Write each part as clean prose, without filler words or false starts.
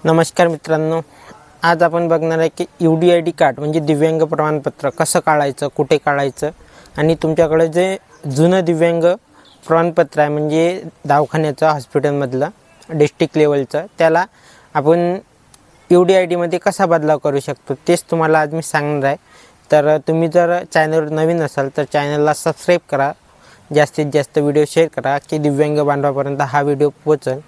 नमस्कार मित्रांनो, आज आपण बघणार आहे की UDID कार्ड म्हणजे दिव्यांग प्रमाणपत्र कसं काढायचं, कुठे काढायचं आणि तुमच्याकडे जे जुनं दिव्यांग प्रमाणपत्र आहे म्हणजे दवाखान्याचं, हॉस्पिटलमधलं, डिस्ट्रिक्ट लेवलचं, त्याला आपण UDID मध्ये कसा बदलाव करू शकतो तेच तुम्हाला आज मी सांगणार आहे। तर तुम्ही जर चॅनलवर नवीन असाल तर चॅनलला सबस्क्राईब करा, जास्तीत जास्त व्हिडिओ शेअर करा की दिव्यांग बांधवापर्यंत हा व्हिडिओ पोहोचेल।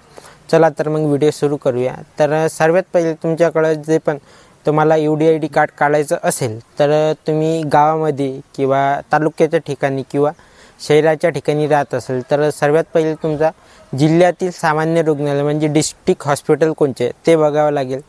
चला तर मग व्हिडिओ सुरू करूया। तर सर्वात पहिले तुमच्याकडे जे पण तुम्हाला UDID कार्ड काढायचं असेल तर तुम्ही गावामध्ये किंवा तालुक्याच्या ठिकाणी किंवा शहराच्या ठिकाणी राहत असेल तर सर्वात पहिले तुमचा जिल्ह्यातील सामान्य रुग्णालय म्हणजे डिस्ट्रिक्ट हॉस्पिटल कोणते ते बघावं लागेल।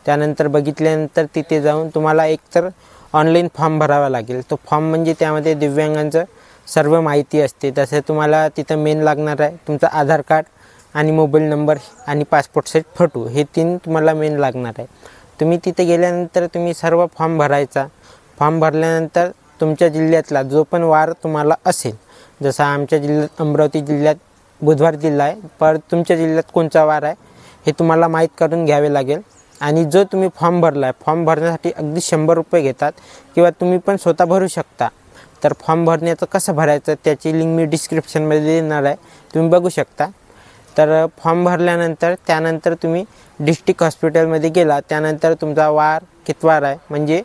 त्यानंतर बघितल्यानंतर तिथे जाऊन तुम्हाला एकतर ऑनलाईन फॉर्म भरावा लागेल। तो फॉर्म म्हणजे त्यामध्ये दिव्यांगांचं सर्व माहिती असते। तसे तुम्हाला तिथं मेन लागणार आहे तुमचं आधार कार्ड आणि मोबाईल नंबर आणि पासपोर्ट साईज फोटो, हे तीन तुम्हाला मेन लागणार आहे। तुम्ही तिथे गेल्यानंतर तुम्ही सर्व फॉर्म भरायचा। फॉर्म भरल्यानंतर तुमच्या जिल्ह्यातला जो पण वार तुम्हाला असेल, जसा आमच्या जिल्ह्यात अमरावती जिल्ह्यात बुधवार जिल्हा आहे, पर तुमच्या जिल्ह्यात कोणचा वार आहे हे तुम्हाला माहीत करून घ्यावे लागेल। आणि जो तुम्ही फॉर्म भरला आहे, फॉर्म भरण्यासाठी अगदी 100 रुपये घेतात किंवा तुम्ही पण स्वतः भरू शकता। तर फॉर्म भरण्याचं कसं भरायचं त्याची लिंक मी डिस्क्रिप्शनमध्ये देणार आहे, तुम्ही बघू शकता। तर फॉर्म भरल्यानंतर त्यानंतर तुम्ही डिस्ट्रिक्ट हॉस्पिटलमध्ये गेला, त्यानंतर तुमचा वार कितवार आहे म्हणजे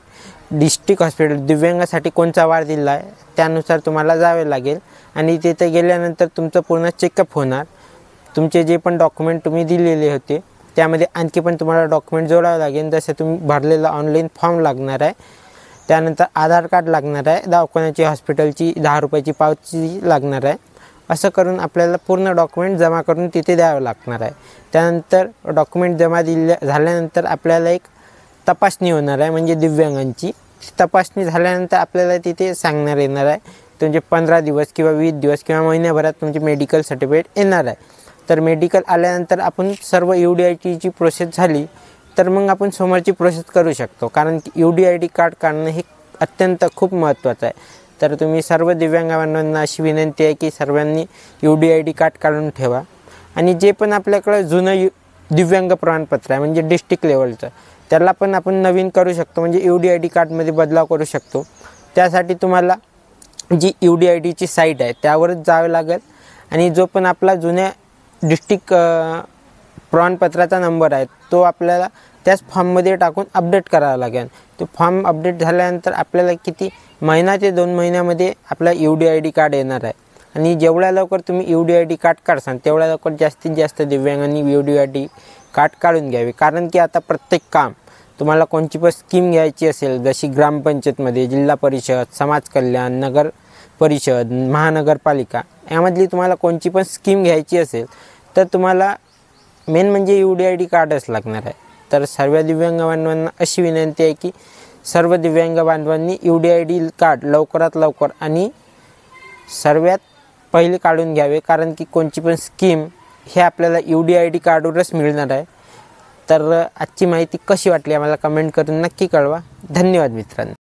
डिस्ट्रिक्ट हॉस्पिटल दिव्यांगासाठी कोणचा वार दिला आहे त्यानुसार तुम्हाला जावे लागेल। आणि तिथे गेल्यानंतर तुमचं पूर्ण चेकअप होणार। तुमचे जे पण डॉक्युमेंट तुम्ही दिलेले होते त्यामध्ये आणखी पण तुम्हाला डॉक्युमेंट जोडावे लागेल। जसे तुम्ही भरलेला ऑनलाईन फॉर्म लागणार आहे, त्यानंतर आधार कार्ड लागणार आहे, दवाखान्याची हॉस्पिटलची 10 रुपयाची पावती लागणार आहे। असं करून आपल्याला पूर्ण डॉक्युमेंट जमा करून तिथे द्यावं लागणार आहे। त्यानंतर डॉक्युमेंट जमा झाल्यानंतर आपल्याला एक तपासणी होणार आहे म्हणजे दिव्यांगांची। तपासणी झाल्यानंतर आपल्याला तिथे सांगणार येणार आहे तुमचे 15 दिवस किंवा 20 दिवस किंवा महिन्याभरात तुमचे मेडिकल सर्टिफिकेट येणार आहे। तर मेडिकल आल्यानंतर आपण सर्व UDIDची प्रोसेस झाली तर मग आपण समोरची प्रोसेस करू शकतो, कारण की UDID कार्ड काढणं हे अत्यंत खूप महत्त्वाचं आहे। तर तुम्ही सर्व दिव्यांग बांधवांना अशी विनंती आहे की सर्वांनी UDID कार्ड काढून ठेवा। आणि जे पण आपल्याकडे जुनं दिव्यांग प्रमाणपत्र आहे म्हणजे डिस्ट्रिक्ट लेवलचं, त्याला पण आपण नवीन करू शकतो म्हणजे UDID कार्डमध्ये बदलाव करू शकतो। त्यासाठी तुम्हाला जी UDIDची साईट आहे त्यावरच जावे लागेल आणि जो पण आपला जुन्या डिस्ट्रिक्ट प्रमाणपत्राचा नंबर आहे तो आपल्याला त्याच फॉर्ममध्ये टाकून अपडेट करावा लागेल। तो फॉर्म अपडेट झाल्यानंतर आपल्याला किती महिना ते 2 महिन्यामध्ये आपला UDID कार्ड येणार आहे। आणि जेवढ्या लवकर तुम्ही UDID कार्ड काढसाल तेवढ्या लवकर जास्तीत जास्त दिव्यांगांनी UDID कार्ड काढून घ्यावे। कारण की आता प्रत्येक काम तुम्हाला कोणची पण स्कीम घ्यायची असेल, जशी ग्रामपंचायतमध्ये, जिल्हा परिषद, समाज कल्याण, नगर परिषद, महानगरपालिका यामधली तुम्हाला कोणची पण स्कीम घ्यायची असेल तर तुम्हाला मेन म्हणजे UDID कार्डच लागणार आहे। तर सर्व दिव्यांग बांधवांना अशी विनंती आहे की सर्व दिव्यांग बांधवांनी UDID कार्ड लवकरात लवकर आणि सर्वात पहिले काढून घ्यावे, कारण की कोणची पण स्कीम हे आपल्याला UDID कार्डवरच मिळणार आहे। तर आजची माहिती कशी वाटली आम्हाला कमेंट करून नक्की कळवा। धन्यवाद मित्रांनो।